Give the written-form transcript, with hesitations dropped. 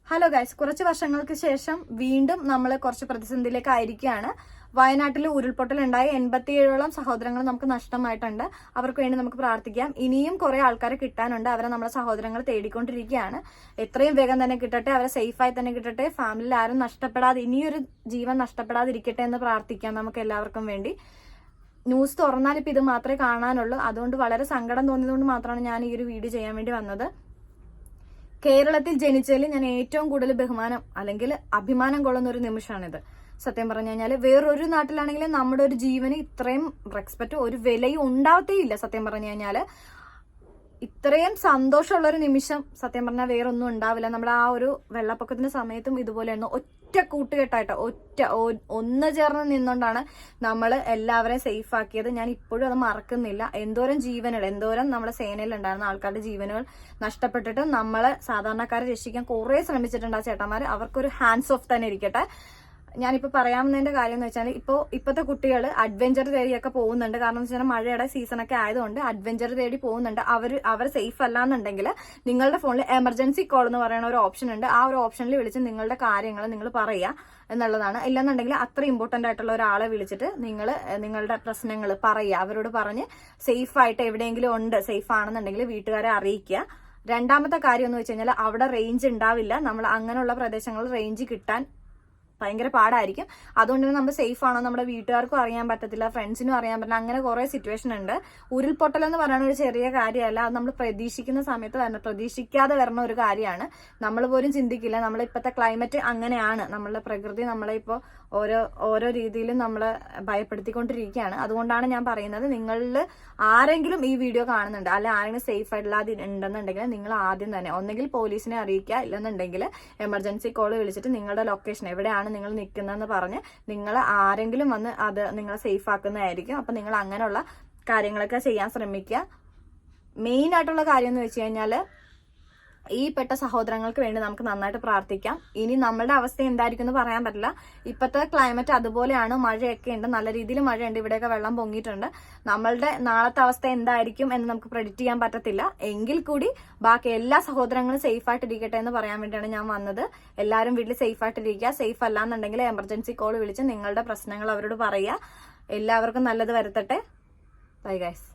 Hello guys, കുറച്ച് വർഷങ്ങൾക്ക് ശേഷം വീണ്ടും നമ്മൾ കുറച്ച് പ്രതിസന്ധിയിലേക്ക് ആയിരിക്കുകയാണ്. വയനാട്ടിൽ ഉരുൾപൊട്ടലുണ്ടായി 87ഓളം സഹോദരങ്ങൾ നമുക്ക് നഷ്ടമായിട്ടുണ്ട്. അവർക്ക് വേണ്ടി നമുക്ക് പ്രാർത്ഥിക്കാം. ഇനിയും കുറെ ആൾക്കാരെ കിട്ടാനുണ്ട്. അവരെ നമ്മളെ സഹോദരങ്ങൾ തേടിക്കൊണ്ടിരിക്കുകയാണ്. എത്രയും വേഗം തന്നെ കിട്ടട്ടെ, അവരെ സേഫായി തന്നെ കിട്ടട്ടെ. ഫാമിലിയിൽ ആരും നഷ്ടപ്പെടാതെ, ഇനിയൊരു ജീവൻ നഷ്ടപ്പെടാതിരിക്കട്ടെ എന്ന് പ്രാർത്ഥിക്കാം നമുക്ക് എല്ലാവർക്കും വേണ്ടി. ന്യൂസ് തുറന്നാൽ ഇപ്പം ഇത് മാത്രമേ കാണാനുള്ളൂ. അതുകൊണ്ട് വളരെ സങ്കടം തോന്നിയതുകൊണ്ട് മാത്രമാണ് ഞാൻ ഈ ഒരു വീഡിയോ ചെയ്യാൻ വേണ്ടി വന്നത്. കേരളത്തിൽ ജനിച്ചതിൽ ഞാൻ ഏറ്റവും കൂടുതൽ ബഹുമാനം അല്ലെങ്കിൽ അഭിമാനം കൊള്ളുന്ന ഒരു നിമിഷമാണിത്. സത്യം പറഞ്ഞു കഴിഞ്ഞാൽ വേറൊരു നാട്ടിലാണെങ്കിലും നമ്മുടെ ഒരു ജീവന് ഇത്രയും റെസ്പെക്ട്, ഒരു വിലയും ഉണ്ടാവത്തേ ഇല്ല. സത്യം പറഞ്ഞു കഴിഞ്ഞാൽ ഇത്രയും സന്തോഷമുള്ള ഒരു നിമിഷം സത്യം പറഞ്ഞാൽ വേറൊന്നും ഉണ്ടാവില്ല. നമ്മുടെ ആ ഒരു വെള്ളപ്പൊക്കത്തിന്റെ സമയത്തും ഇതുപോലെയായിരുന്നു. ഒറ്റ കൂട്ടുകെട്ടായിട്ട് ഒന്ന് ചേർന്ന് നിന്നുകൊണ്ടാണ് നമ്മൾ എല്ലാവരെയും സേഫ് ആക്കിയത്. ഞാൻ ഇപ്പോഴും അത് മറക്കുന്നില്ല. എന്തോരം ജീവനുകൾ, എന്തോരം നമ്മുടെ സേനയിൽ ഉണ്ടായിരുന്ന ആൾക്കാരുടെ ജീവനുകൾ നഷ്ടപ്പെട്ടിട്ട് നമ്മളെ സാധാരണക്കാരെ രക്ഷിക്കാൻ കുറെ ശ്രമിച്ചിട്ടുണ്ട് ആ ചേട്ടന്മാർ. അവർക്കൊരു ഹാൻഡ്സ് ഓഫ് തന്നെ ഇരിക്കട്ടെ. ഞാനിപ്പോൾ പറയാവുന്നതിന്റെ കാര്യം എന്ന് വെച്ചാൽ ഇപ്പോഴത്തെ കുട്ടികൾ അഡ്വഞ്ചർ തേടിയൊക്കെ പോകുന്നുണ്ട്. കാരണം എന്ന് വെച്ചാൽ മഴയുടെ സീസണൊക്കെ ആയതുകൊണ്ട് അഡ്വഞ്ചർ തേടി പോകുന്നുണ്ട്. അവർ സേഫ് അല്ലാന്നുണ്ടെങ്കിൽ നിങ്ങളുടെ ഫോണിൽ എമർജൻസി കോൾ എന്ന് പറയുന്ന ഒരു ഓപ്ഷൻ ഉണ്ട്. ആ ഒരു ഓപ്ഷനിൽ വിളിച്ച് നിങ്ങളുടെ കാര്യങ്ങൾ നിങ്ങൾ പറയുക എന്നുള്ളതാണ്. ഇല്ലെന്നുണ്ടെങ്കിൽ അത്ര ഇമ്പോർട്ടന്റ് ആയിട്ടുള്ള ഒരാളെ വിളിച്ചിട്ട് നിങ്ങളുടെ പ്രശ്നങ്ങൾ പറയുക. അവരോട് പറഞ്ഞ് സേഫായിട്ട് എവിടെയെങ്കിലും ഉണ്ട്, സേഫ് ആണെന്നുണ്ടെങ്കിൽ വീട്ടുകാരെ അറിയിക്കുക. രണ്ടാമത്തെ കാര്യം എന്ന് വെച്ച് കഴിഞ്ഞാൽ അവിടെ റേഞ്ച് ഉണ്ടാവില്ല. നമ്മൾ അങ്ങനെയുള്ള പ്രദേശങ്ങളിൽ റേഞ്ച് കിട്ടാൻ ഭയങ്കര പാടായിരിക്കും. അതുകൊണ്ട് തന്നെ നമ്മൾ സേഫ് ആണോ നമ്മുടെ വീട്ടുകാർക്കും അറിയാൻ പറ്റത്തില്ല, ഫ്രണ്ട്സിനും അറിയാൻ പറ്റില്ല. അങ്ങനെ കുറെ സിറ്റുവേഷൻ ഉണ്ട്. ഉരുൾപൊട്ടൽ എന്ന് പറയുന്ന ഒരു ചെറിയ കാര്യമല്ല. അത് നമ്മൾ പ്രതീക്ഷിക്കുന്ന സമയത്ത് വരണം, പ്രതീക്ഷിക്കാതെ വരുന്ന ഒരു കാര്യമാണ്. നമ്മൾ പോലും ചിന്തിക്കില്ല. നമ്മളിപ്പോഴത്തെ ക്ലൈമറ്റ് അങ്ങനെയാണ്. നമ്മളുടെ പ്രകൃതി നമ്മളെ ഇപ്പോൾ ഓരോ രീതിയിലും നമ്മളെ ഭയപ്പെടുത്തിക്കൊണ്ടിരിക്കുകയാണ്. അതുകൊണ്ടാണ് ഞാൻ പറയുന്നത്, നിങ്ങളിൽ ആരെങ്കിലും ഈ വീഡിയോ കാണുന്നുണ്ട്, അല്ലെ ആരെങ്കിലും സേഫ് ആയിട്ടുള്ള ഉണ്ടെന്നുണ്ടെങ്കിൽ നിങ്ങൾ ആദ്യം തന്നെ ഒന്നെങ്കിൽ പോലീസിനെ അറിയിക്കുക, ഇല്ലെന്നുണ്ടെങ്കിൽ എമർജൻസി കോൾ വിളിച്ചിട്ട് നിങ്ങളുടെ ലൊക്കേഷൻ എവിടെയാണ് നിങ്ങൾ നിൽക്കുന്നതെന്ന് പറഞ്ഞ് നിങ്ങൾ ആരെങ്കിലും വന്ന് അത് നിങ്ങളെ സേഫ് ആക്കുന്നതായിരിക്കും. അപ്പൊ നിങ്ങൾ അങ്ങനെയുള്ള കാര്യങ്ങളൊക്കെ ചെയ്യാൻ ശ്രമിക്കുക. മെയിൻ ആയിട്ടുള്ള കാര്യം എന്ന് വെച്ച് കഴിഞ്ഞാൽ ഈ പെട്ട സഹോദരങ്ങൾക്ക് വേണ്ടി നമുക്ക് നന്നായിട്ട് പ്രാർത്ഥിക്കാം. ഇനി നമ്മളുടെ അവസ്ഥ എന്തായിരിക്കും എന്ന് പറയാൻ പറ്റില്ല. ഇപ്പോഴത്തെ ക്ലൈമറ്റ് അതുപോലെയാണ്. മഴയൊക്കെ ഉണ്ട്, നല്ല രീതിയിൽ മഴയുണ്ട്. ഇവിടെയൊക്കെ വെള്ളം പൊങ്ങിയിട്ടുണ്ട്. നമ്മളുടെ നാളത്തെ അവസ്ഥ എന്തായിരിക്കും എന്ന് നമുക്ക് പ്രെഡിക്റ്റ് ചെയ്യാൻ പറ്റത്തില്ല. എങ്കിൽ കൂടി ബാക്കി എല്ലാ സഹോദരങ്ങളും സേഫ് ആയിട്ടിരിക്കട്ടെ എന്ന് പറയാൻ വേണ്ടിയാണ് ഞാൻ വന്നത്. എല്ലാവരും വീട്ടിൽ സേഫ് ആയിട്ടിരിക്കുക. സേഫ് അല്ലാന്നുണ്ടെങ്കിൽ എമർജൻസി കോൾ വിളിച്ച് നിങ്ങളുടെ പ്രശ്നങ്ങൾ അവരോട് പറയുക. എല്ലാവർക്കും നല്ലത് വരുത്തട്ടെ. Bye guys.